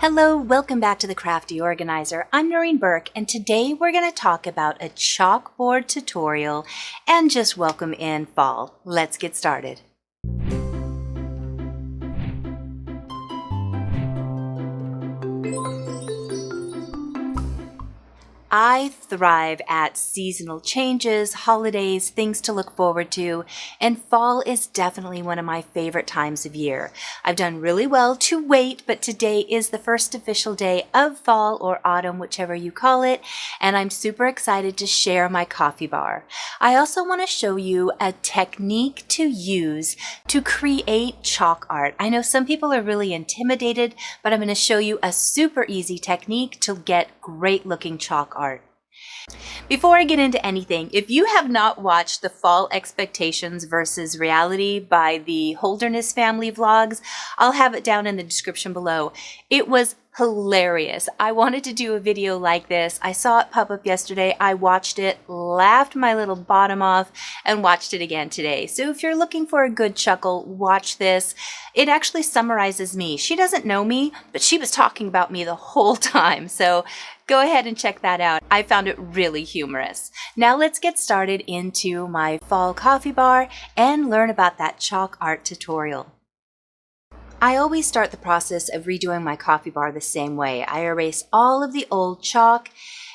Hello, welcome back to the Crafty Organizer. I'm Noreen Burke, and today we're going to talk about a chalkboard tutorial and just welcome in fall. Let's get started. I thrive at seasonal changes, holidays, things to look forward to, and fall is definitely one of my favorite times of year. I've done really well to wait, but today is the first official day of fall or autumn, whichever you call it, and I'm super excited to share my coffee bar. I also want to show you a technique to use to create chalk art. I know some people are really intimidated, but I'm going to show you a super easy technique to get great looking chalk art. Before I get into anything, if you have not watched the Fall Expectations versus Reality by the Holderness Family Vlogs, I'll have it down in the description below. It was hilarious. I wanted to do a video like this. I saw it pop up yesterday. I watched it, laughed my little bottom off, and watched it again today. So if you're looking for a good chuckle, watch this. It actually summarizes me. She doesn't know me, but she was talking about me the whole time. So go ahead and check that out. I found it really humorous. Now let's get started into my fall coffee bar and learn about that chalk art tutorial. I always start the process of redoing my coffee bar the same way. I erase all of the old chalk,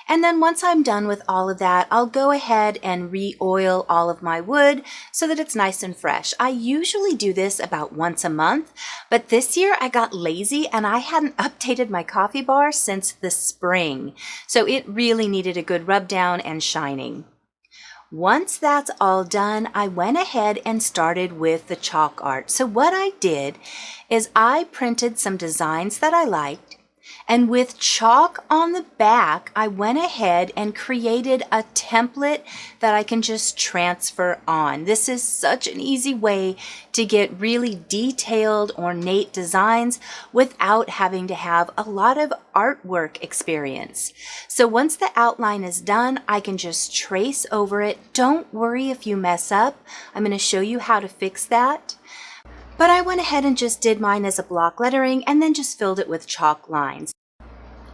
and then once I'm done with all of that, I'll go ahead and re-oil all of my wood so that it's nice and fresh. I usually do this about once a month, but this year I got lazy and I hadn't updated my coffee bar since the spring, so it really needed a good rub down and shining. Once that's all done, I went ahead and started with the chalk art. So what I did is I printed some designs that I liked, and with chalk on the back, I went ahead and created a template that I can just transfer on. This is such an easy way to get really detailed, ornate designs without having to have a lot of artwork experience. So once the outline is done, I can just trace over it. Don't worry if you mess up. I'm going to show you how to fix that. But I went ahead and just did mine as a block lettering and then just filled it with chalk lines.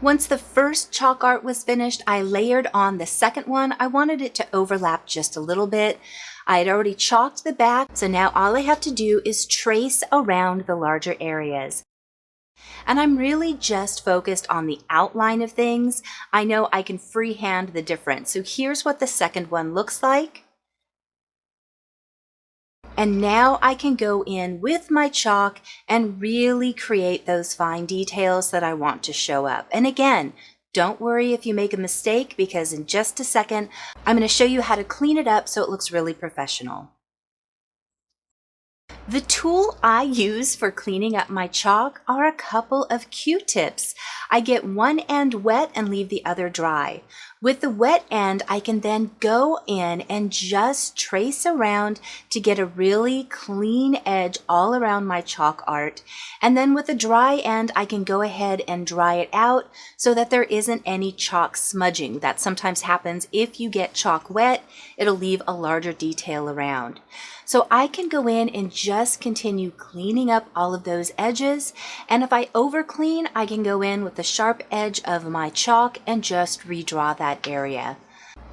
Once the first chalk art was finished, I layered on the second one. I wanted it to overlap just a little bit. I had already chalked the back, so now all I have to do is trace around the larger areas. And I'm really just focused on the outline of things. I know I can freehand the difference. So here's what the second one looks like. And now I can go in with my chalk and really create those fine details that I want to show up. And again, don't worry if you make a mistake, because in just a second, I'm going to show you how to clean it up so it looks really professional. The tool I use for cleaning up my chalk are a couple of Q-tips. I get one end wet and leave the other dry. With the wet end, I can then go in and just trace around to get a really clean edge all around my chalk art. And then with the dry end, I can go ahead and dry it out so that there isn't any chalk smudging. That sometimes happens if you get chalk wet. It'll leave a larger detail around. So I can go in and just continue cleaning up all of those edges. And if I over clean, I can go in with the sharp edge of my chalk and just redraw that area.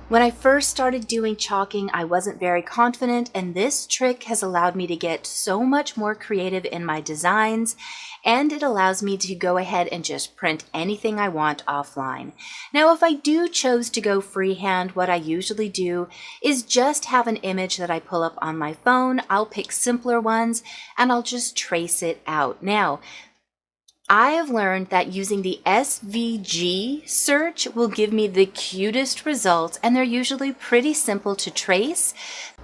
When I first started doing chalking, I wasn't very confident, and this trick has allowed me to get so much more creative in my designs, and it allows me to go ahead and just print anything I want offline. Now, if I do choose to go freehand, what I usually do is just have an image that I pull up on my phone. I'll pick simpler ones, and I'll just trace it out. Now, I have learned that using the SVG search will give me the cutest results, and they're usually pretty simple to trace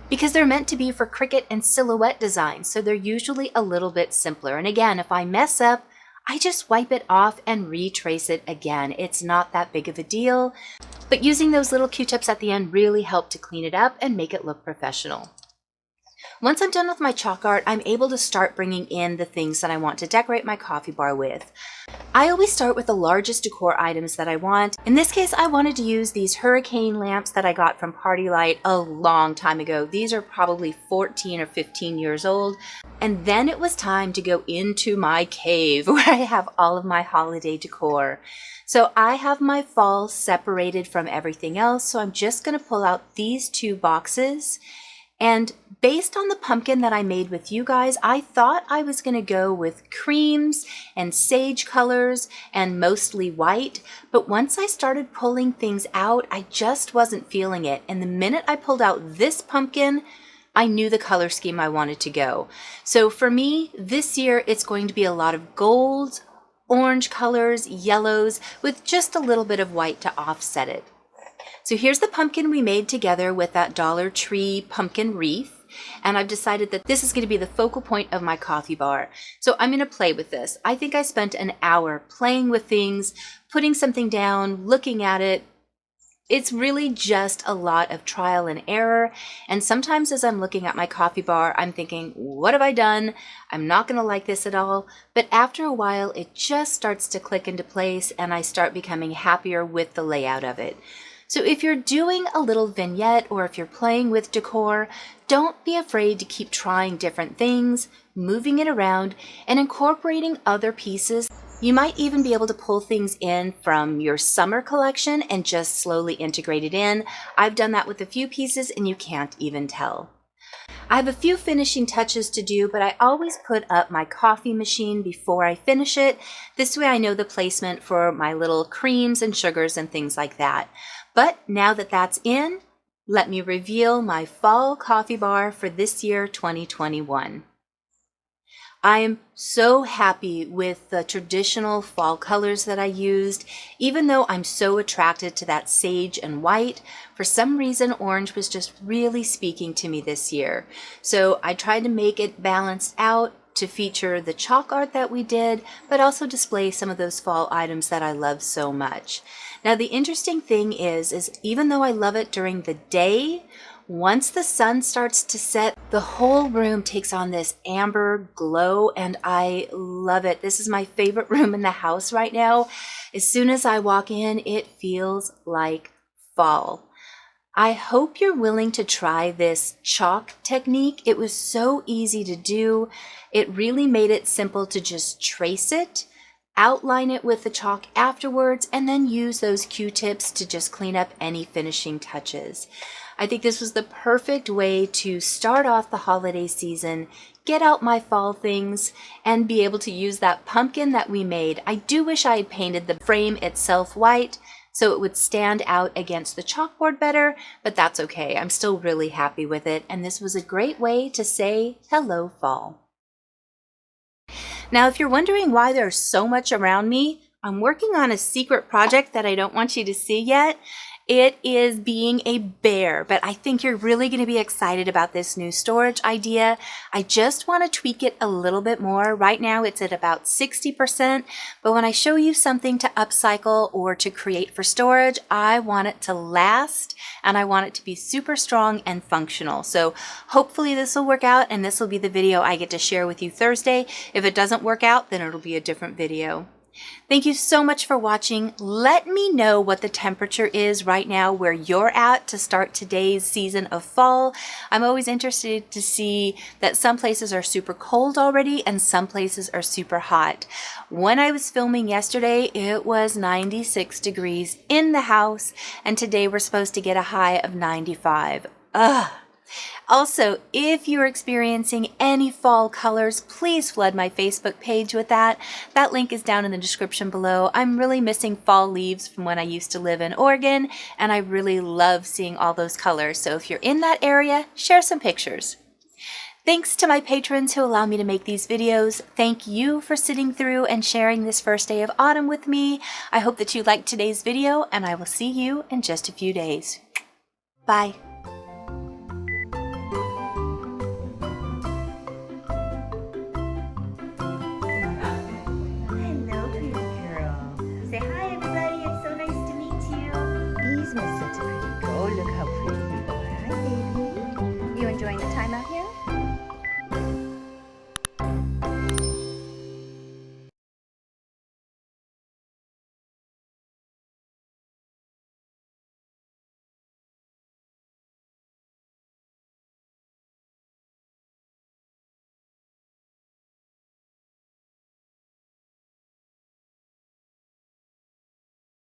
because they're meant to be for Cricut and silhouette designs, so they're usually a little bit simpler. And again, if I mess up, I just wipe it off and retrace it again. It's not that big of a deal, but using those little Q-tips at the end really help to clean it up and make it look professional. Once I'm done with my chalk art, I'm able to start bringing in the things that I want to decorate my coffee bar with. I always start with the largest decor items that I want. In this case, I wanted to use these hurricane lamps that I got from Party Light a long time ago. These are probably 14 or 15 years old. And then it was time to go into my cave where I have all of my holiday decor. So I have my fall separated from everything else. So I'm just going to pull out these two boxes. And based on the pumpkin that I made with you guys, I thought I was going to go with creams and sage colors and mostly white. But once I started pulling things out, I just wasn't feeling it. And the minute I pulled out this pumpkin, I knew the color scheme I wanted to go. So for me, this year, it's going to be a lot of gold, orange colors, yellows, with just a little bit of white to offset it. So here's the pumpkin we made together with that Dollar Tree pumpkin wreath. And I've decided that this is going to be the focal point of my coffee bar. So I'm going to play with this. I think I spent an hour playing with things, putting something down, looking at it. It's really just a lot of trial and error. And sometimes as I'm looking at my coffee bar, I'm thinking, what have I done? I'm not going to like this at all. But after a while, it just starts to click into place and I start becoming happier with the layout of it. So if you're doing a little vignette or if you're playing with decor, don't be afraid to keep trying different things, moving it around, and incorporating other pieces. You might even be able to pull things in from your summer collection and just slowly integrate it in. I've done that with a few pieces and you can't even tell. I have a few finishing touches to do, but I always put up my coffee machine before I finish it. This way I know the placement for my little creams and sugars and things like that. But now that that's in, let me reveal my fall coffee bar for this year, 2021. I am so happy with the traditional fall colors that I used. Even though I'm so attracted to that sage and white, for some reason orange was just really speaking to me this year. So I tried to make it balanced out to feature the chalk art that we did, but also display some of those fall items that I love so much. Now the interesting thing is even though I love it during the day, once the sun starts to set, the whole room takes on this amber glow and I love it. This is my favorite room in the house right now. As soon as I walk in, it feels like fall. I hope you're willing to try this chalk technique. It was so easy to do. It really made it simple to just trace it, outline it with the chalk afterwards, and then use those Q-tips to just clean up any finishing touches. I think this was the perfect way to start off the holiday season, get out my fall things, and be able to use that pumpkin that we made. I do wish I had painted the frame itself white so it would stand out against the chalkboard better, but that's okay. I'm still really happy with it, and this was a great way to say hello, fall. Now, if you're wondering why there's so much around me, I'm working on a secret project that I don't want you to see yet. It is being a bear, but I think you're really going to be excited about this new storage idea. I just want to tweak it a little bit more. Right now it's at about 60%, but when I show you something to upcycle or to create for storage, I want it to last and I want it to be super strong and functional. So hopefully this will work out and this will be the video I get to share with you Thursday. If it doesn't work out, then it'll be a different video. Thank you so much for watching. Let me know what the temperature is right now where you're at to start today's season of fall. I'm always interested to see that some places are super cold already and some places are super hot. When I was filming yesterday, it was 96 degrees in the house, and today we're supposed to get a high of 95. Ugh. Also, if you're experiencing any fall colors, please flood my Facebook page with that. That link is down in the description below. I'm really missing fall leaves from when I used to live in Oregon, and I really love seeing all those colors. So if you're in that area, share some pictures. Thanks to my patrons who allow me to make these videos. Thank you for sitting through and sharing this first day of autumn with me. I hope that you liked today's video, and I will see you in just a few days. Bye.